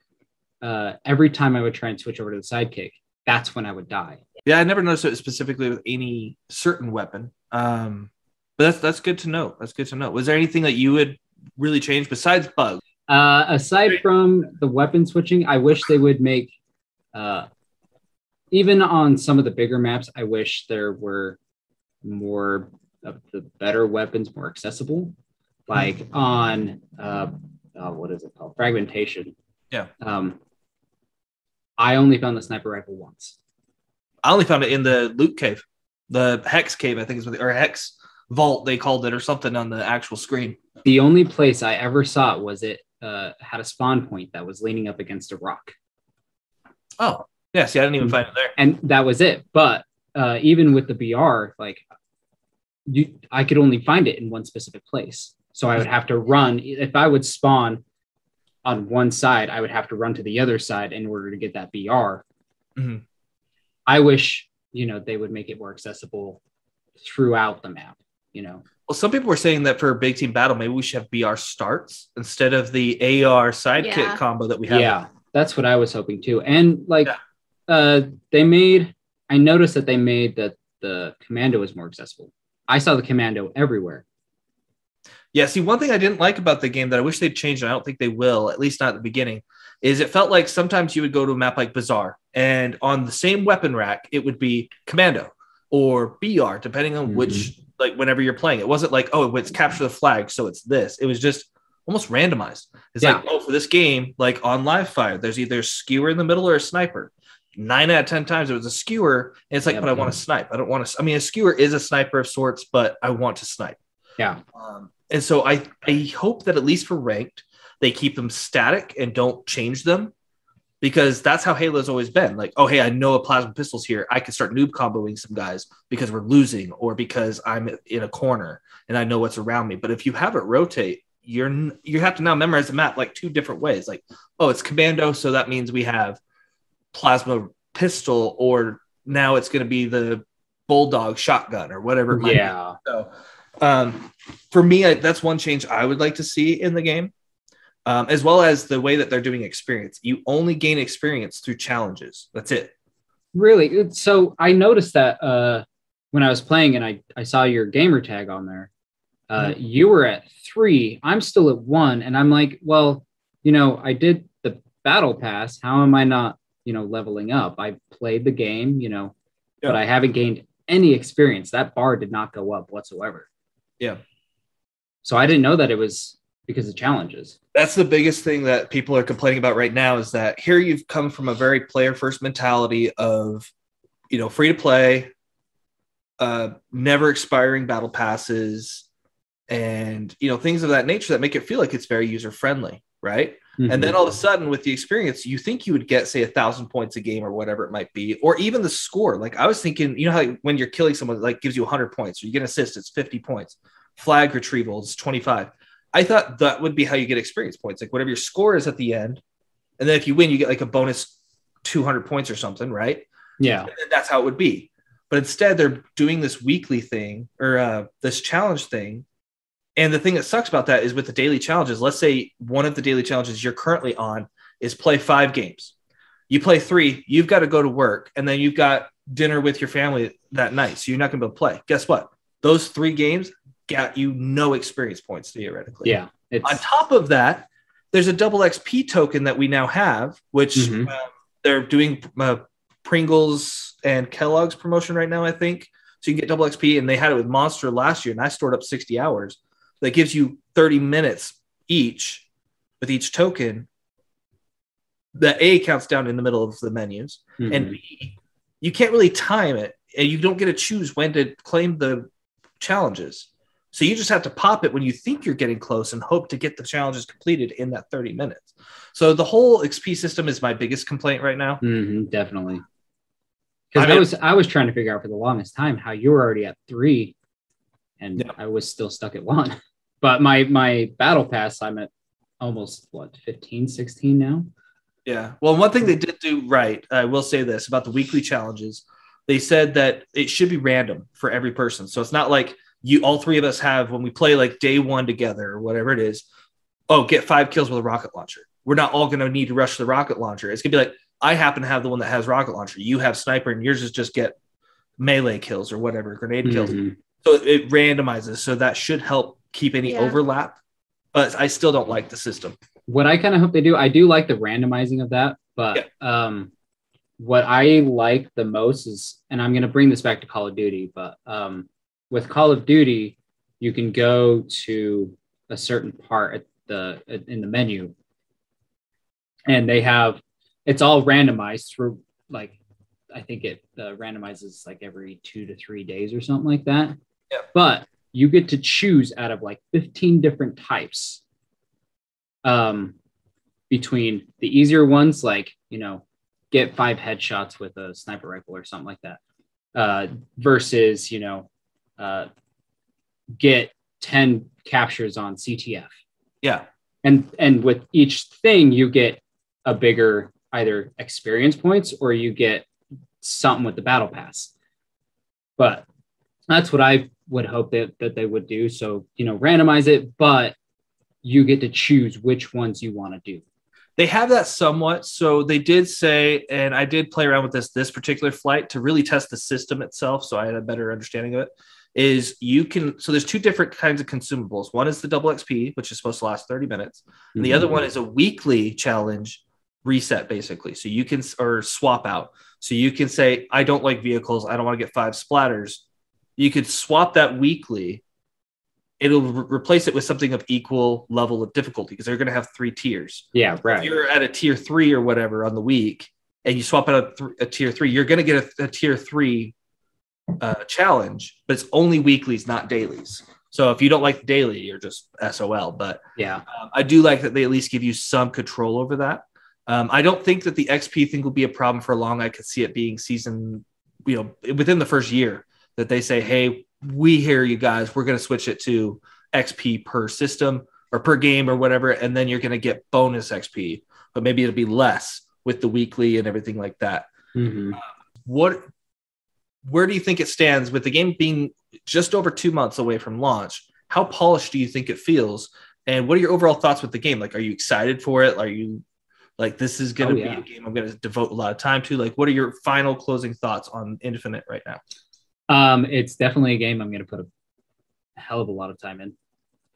every time I would try and switch over to the sidekick, that's when I would die. Yeah, I never noticed it specifically with any certain weapon. But that's good to know. That's good to know. Was there anything that you would really change besides bugs? Aside from the weapon switching, I wish they would make, even on some of the bigger maps, I wish there were more of the better weapons more accessible. Like on... what is it called? Fragmentation. Yeah. I only found the sniper rifle once. I only found it in the loot cave, the hex cave, I think is what, or hex vault they called it, or something on the actual screen. The only place I ever saw it was it had a spawn point that was leaning up against a rock. Oh, yeah. See, I didn't even find it there, and that was it. But even with the BR, like I could only find it in one specific place. So I would have to run. If I would spawn on one side, I would have to run to the other side in order to get that BR. Mm-hmm. I wish, they would make it more accessible throughout the map, Well, some people were saying that for a big team battle, maybe we should have BR starts instead of the AR sidekick combo that we have. Yeah, that's what I was hoping too. And I noticed that they made that the commando was more accessible. I saw the commando everywhere. Yeah, see, one thing I didn't like about the game that I wish they'd changed, and I don't think they will, at least not at the beginning, is it felt like sometimes you would go to a map like Bazaar, and on the same weapon rack, it would be Commando or BR, depending on which, whenever you're playing. It wasn't like, oh, it's capture the flag, so it's this. It was just almost randomized. It's like, oh, for this game, like on live fire, there's either a skewer in the middle or a sniper. 9 out of 10 times it was a skewer, and it's like, but I want to snipe. I don't want to, a skewer is a sniper of sorts, but I want to snipe. Yeah. And so I hope that at least for ranked, they keep them static and don't change them, because that's how Halo's always been. Like, oh, hey, I know a plasma pistol's here. I can start noob comboing some guys because we're losing or because I'm in a corner and I know what's around me. But if you have it rotate, you have to now memorize the map like two different ways. Like, oh, it's commando, so that means we have plasma pistol, or now it's going to be the bulldog shotgun or whatever it might be. So, for me, that's one change I would like to see in the game, as well as the way that they're doing experience. You only gain experience through challenges. That's it. Really? So I noticed that when I was playing and I saw your gamer tag on there, you were at 3. I'm still at 1. And I'm like, well, I did the battle pass. How am I not, leveling up? I played the game, but I haven't gained any experience. That bar did not go up whatsoever. Yeah. So I didn't know that it was because of challenges. That's the biggest thing that people are complaining about right now, is that here you've come from a very player first mentality of, free to play, never expiring battle passes, and, things of that nature that make it feel like it's very user friendly. Right. Mm-hmm. And then all of a sudden with the experience, you think you would get, say, 1,000 points a game or whatever it might be, or even the score. Like I was thinking, how when you're killing someone, like gives you 100 points, or you get an assist, it's 50 points. Flag retrieval is 25. I thought that would be how you get experience points. Like whatever your score is at the end. And then if you win, you get like a bonus 200 points or something. Right. Yeah. And that's how it would be. But instead they're doing this weekly thing, or this challenge thing. And the thing that sucks about that is with the daily challenges, let's say one of the daily challenges you're currently on is play 5 games. You play 3, you've got to go to work, and then you've got dinner with your family that night. So you're not going to be able to play. Guess what? Those 3 games got you no experience points theoretically. Yeah. On top of that, there's a double XP token that we now have, which they're doing Pringles and Kellogg's promotion right now, I think. So you can get double XP, and they had it with Monster last year, and I stored up 60 hours. That gives you 30 minutes each with each token. The A counts down in the middle of the menus, and B, you can't really time it, and you don't get to choose when to claim the challenges. So you just have to pop it when you think you're getting close and hope to get the challenges completed in that 30 minutes. So the whole XP system is my biggest complaint right now. Definitely. Because I was trying to figure out for the longest time how you were already at 3 and I was still stuck at 1. But my battle pass, I'm at almost 15, 16 now. Yeah. Well, one thing they did do right, I will say this about the weekly challenges. They said that it should be random for every person. So it's not like all 3 of us have, when we play like day 1 together or whatever it is, get 5 kills with a rocket launcher. We're not all going to need to rush the rocket launcher. It's going to be like, I happen to have the one that has rocket launcher. You have sniper, and yours is just get melee kills or whatever, grenade kills. So it randomizes. So that should help keep any overlap. But I still don't like the system. What I kind of hope they do, I do like the randomizing of that. But what I like the most is, and I'm going to bring this back to Call of Duty, but with Call of Duty, you can go to a certain part in the menu, and it's all randomized through, like, I think it randomizes like every 2 to 3 days or something like that. Yeah. But you get to choose out of like 15 different types between the easier ones, like, get 5 headshots with a sniper rifle or something like that, versus, get 10 captures on CTF. Yeah. And with each thing, you get a bigger either experience points or you get something with the battle pass. But that's what I would hope that they would do. So, randomize it, but you get to choose which ones you want to do. They have that somewhat. So they did say, and I did play around with this particular flight to really test the system itself, so I had a better understanding of it, so there's 2 different kinds of consumables. One is the double XP, which is supposed to last 30 minutes. And the other one is a weekly challenge reset, basically. So you can, or swap out. So you can say, I don't like vehicles. I don't want to get 5 splatters. You could swap that weekly. It'll replace it with something of equal level of difficulty, because they're going to have 3 tiers. Yeah, right. If you're at a tier 3 or whatever on the week, and you swap out a tier 3, you're going to get a tier 3 challenge, but it's only weeklies, not dailies. So if you don't like the daily, you're just SOL. But I do like that they at least give you some control over that. I don't think that the XP thing will be a problem for long. I could see it being season, within the first year, that they say, hey, we hear you guys, we're going to switch it to XP per system or per game or whatever, and then you're going to get bonus XP, but maybe it'll be less with the weekly and everything like that. Where do you think it stands with the game being just over 2 months away from launch? How polished do you think it feels? And what are your overall thoughts with the game? Like, are you excited for it? Are you like, this is going to be a game I'm going to devote a lot of time to? Like, what are your final closing thoughts on Infinite right now? It's definitely a game I'm going to put a hell of a lot of time in,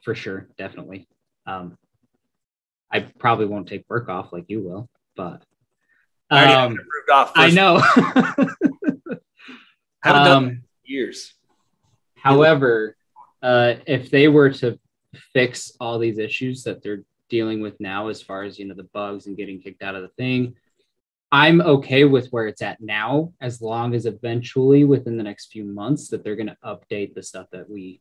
for sure. Definitely. I probably won't take work off like you will, but I already have it approved off. I know. Haven't done it in years. However, if they were to fix all these issues that they're dealing with now, as far as, the bugs and getting kicked out of the thing, I'm okay with where it's at now, as long as eventually within the next few months that they're going to update the stuff that we,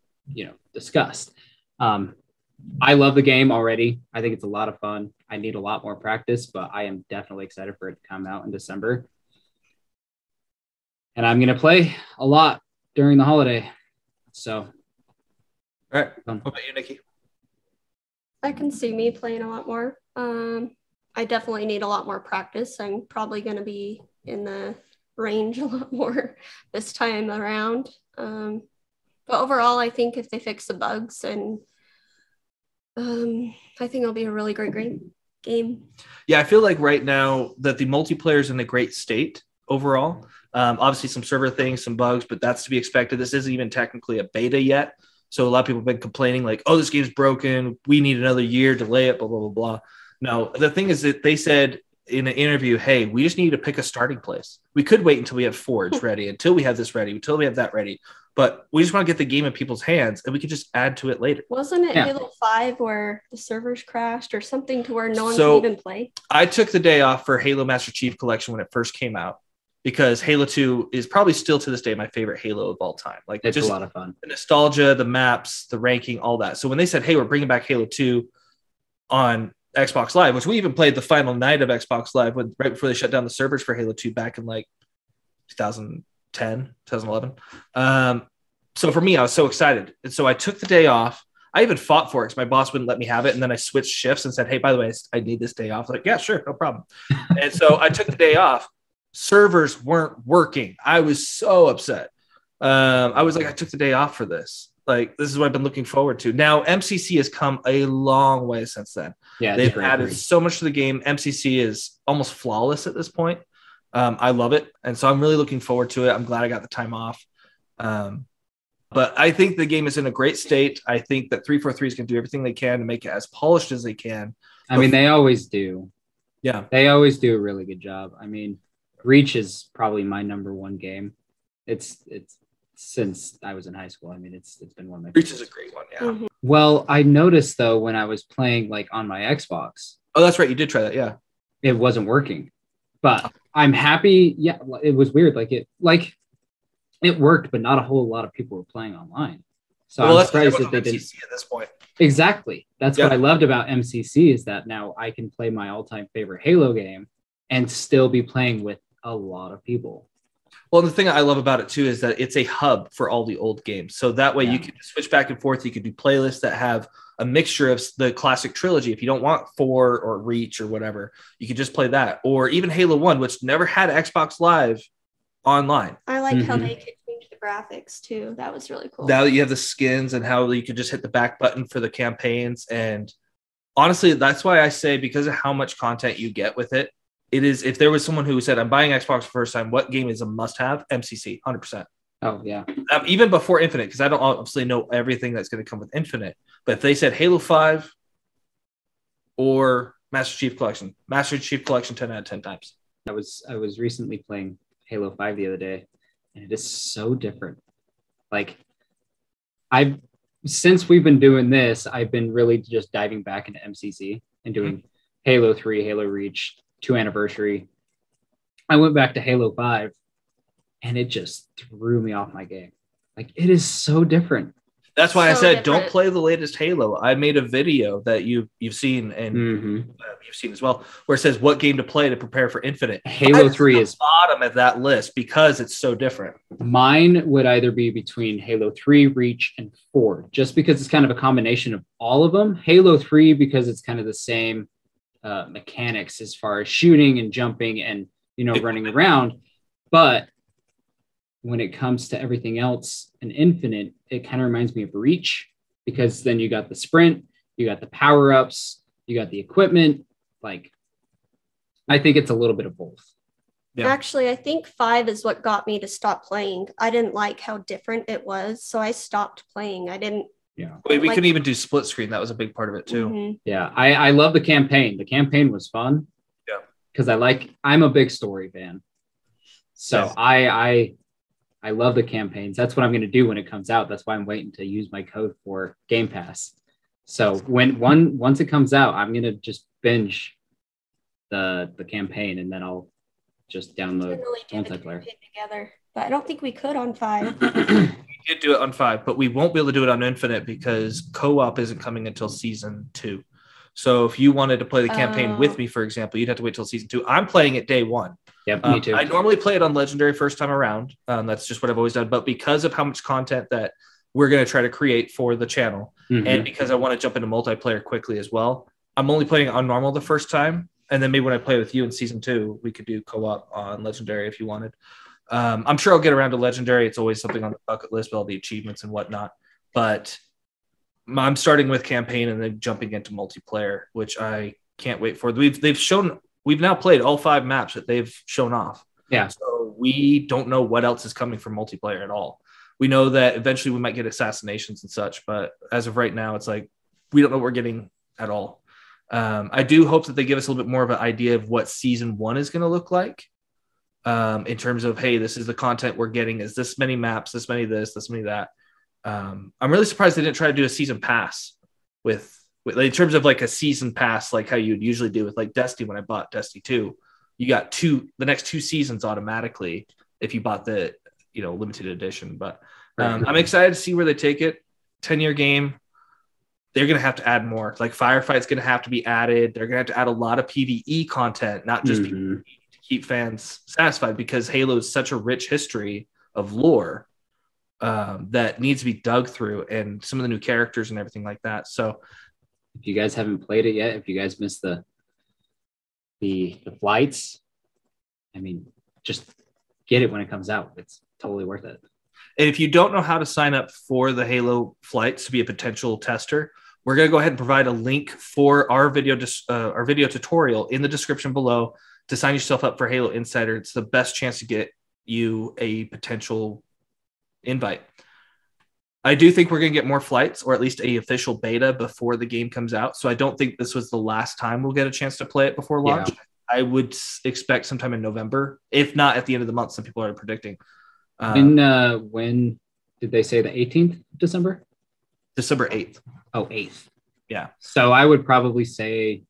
discussed. I love the game already. I think it's a lot of fun. I need a lot more practice, but I am definitely excited for it to come out in December. And I'm going to play a lot during the holiday. So. All right. What about you, Nikki? I can see me playing a lot more. I definitely need a lot more practice. I'm probably going to be in the range a lot more this time around. But overall, I think if they fix the bugs, and I think it'll be a really great game. Yeah, I feel like right now that the multiplayer is in a great state overall. Obviously some server things, some bugs, but that's to be expected. This isn't even technically a beta yet. So a lot of people have been complaining like, oh, this game's broken. We need another year, delay it, blah, blah, blah, blah. No, the thing is that they said in an interview, hey, we just need to pick a starting place. We could wait until we have Forge ready, until we have this ready, until we have that ready. But we just want to get the game in people's hands, and we could just add to it later. Wasn't it Halo 5 where the servers crashed or something to where no one could even play? I took the day off for Halo Master Chief Collection when it first came out, because Halo 2 is probably still to this day my favorite Halo of all time. Like, it's just a lot of fun. The nostalgia, the maps, the ranking, all that. So when they said, hey, we're bringing back Halo 2 on Xbox Live, which we even played the final night of Xbox Live right before they shut down the servers for Halo 2 back in like 2010, 2011. So for me, I was so excited. And so I took the day off. I even fought for it because my boss wouldn't let me have it. And then I switched shifts and said, hey, by the way, I need this day off. Like, yeah, sure, no problem. And so I took the day off. Servers weren't working. I was so upset. I was like, I took the day off for this. Like, this is what I've been looking forward to. Now, MCC has come a long way since then. Yeah, they've added so much to the game. MCC is almost flawless at this point. I love it. And so I'm really looking forward to it. I'm glad I got the time off. But I think the game is in a great state. I think that 343 is going to do everything they can to make it as polished as they can. I mean, they always do. Yeah. They always do a really good job. I mean, Reach is probably my number one game. It's since I was in high school. I mean, it's been one of my favorites. Reach is a great one, yeah. Mm-hmm. Well, I noticed though when I was playing like on my Xbox. Oh, that's right. You did try that, yeah. It wasn't working. But I'm happy. Yeah, it was weird. It worked, but not a whole lot of people were playing online. So I'm surprised that they didn't. At this point. Exactly. That's what I loved about MCC is that now I can play my all-time favorite Halo game and still be playing with a lot of people. Well, the thing I love about it too is that it's a hub for all the old games. So that way you can switch back and forth. You could do playlists that have a mixture of the classic trilogy. If you don't want 4 or Reach or whatever, you could just play that. Or even Halo 1, which never had Xbox Live online. I like how they could change the graphics too. That was really cool. Now that you have the skins and how you could just hit the back button for the campaigns. And honestly, that's why I say, because of how much content you get with it, it is, if there was someone who said, I'm buying Xbox for the first time, what game is a must-have? MCC, 100%. Oh, yeah. Even before Infinite, because I don't obviously know everything that's going to come with Infinite. But if they said Halo 5 or Master Chief Collection 10 out of 10 times. I was recently playing Halo 5 the other day, and it is so different. Like, since we've been doing this, I've been really just diving back into MCC and doing Halo 3, Halo Reach, 2 Anniversary. I went back to Halo 5, and it just threw me off my game. Like, it is so different. That's why I said, don't play the latest Halo. I made a video that you've seen and you've seen as well, where it says what game to play to prepare for Infinite. Halo 3 is bottom of that list because it's so different. Mine would either be between Halo 3, Reach, and 4, just because it's kind of a combination of all of them. Halo 3 because it's kind of the same mechanics as far as shooting and jumping and running around, but when it comes to everything else in Infinite, it kind of reminds me of Reach, because then you got the sprint, you got the power-ups, you got the equipment. Like, I think it's a little bit of both. Yeah. Actually, I think 5 is what got me to stop playing. I didn't like how different it was, so I stopped playing. I didn't. Yeah, we couldn't even do split screen. That was a big part of it too. Mm-hmm. Yeah, I love the campaign. The campaign was fun. Yeah, because I'm a big story fan. So yes. I love the campaigns. That's what I'm going to do when it comes out. That's why I'm waiting to use my code for Game Pass. So once it comes out, I'm going to just binge the campaign, and then I'll just download multiplayer together. But I don't think we could on 5. We did do it on 5, but we won't be able to do it on Infinite because co-op isn't coming until season 2. So if you wanted to play the campaign with me, for example, you'd have to wait till season 2. I'm playing it day 1. Yep, me too. I normally play it on Legendary first time around. That's just what I've always done. But because of how much content that we're going to try to create for the channel, and because I want to jump into multiplayer quickly as well, I'm only playing it on normal the first time. And then maybe when I play with you in season 2, we could do co-op on Legendary if you wanted. I'm sure I'll get around to Legendary. It's always something on the bucket list with all the achievements and whatnot. But I'm starting with campaign and then jumping into multiplayer, which I can't wait for. We've now played all 5 maps that they've shown off. Yeah. So we don't know what else is coming from multiplayer at all. We know that eventually we might get assassinations and such, but as of right now, it's like we don't know what we're getting at all. I do hope that they give us a little bit more of an idea of what season 1 is going to look like, in terms of, hey, this is the content we're getting, is this many maps, this many this many that. I'm really surprised they didn't try to do a season pass with in terms of like a season pass, like how you'd usually do with like Destiny. When I bought Destiny 2, you got the next 2 seasons automatically if you bought the, limited edition. But I'm excited to see where they take it. 10-year game. They're going to have to add more. Like Firefight's going to have to be added. They're going to have to add a lot of PvE content, not just PvE, to keep fans satisfied, because Halo is such a rich history of lore that needs to be dug through, and some of the new characters and everything like that. So if you guys haven't played it yet, if you guys missed the flights, I mean, just get it when it comes out. It's totally worth it. And if you don't know how to sign up for the Halo flights to be a potential tester, we're going to go ahead and provide a link for our video tutorial in the description below to sign yourself up for Halo Insider. It's the best chance to get you a potential invite. I do think we're going to get more flights, or at least a official beta before the game comes out. So I don't think this was the last time we'll get a chance to play it before launch. Yeah. I would expect sometime in November, if not at the end of the month. Some people are predicting. When did they say, the 18th of December? December 8th. Oh, 8th. Yeah. So I would probably say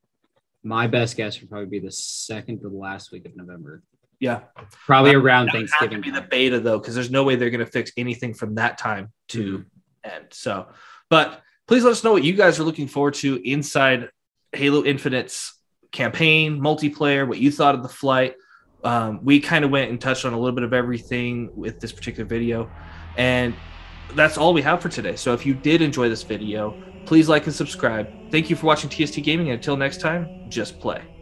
my best guess would probably be the second to the last week of November. Yeah. Probably around Thanksgiving. Have to be the beta, though, because there's no way they're going to fix anything from that time to end. So, but please let us know what you guys are looking forward to inside Halo Infinite's campaign, multiplayer, what you thought of the flight. We kind of went and touched on a little bit of everything with this particular video, and that's all we have for today. So if you did enjoy this video, please like and subscribe. Thank you for watching TST Gaming, and until next time, just play.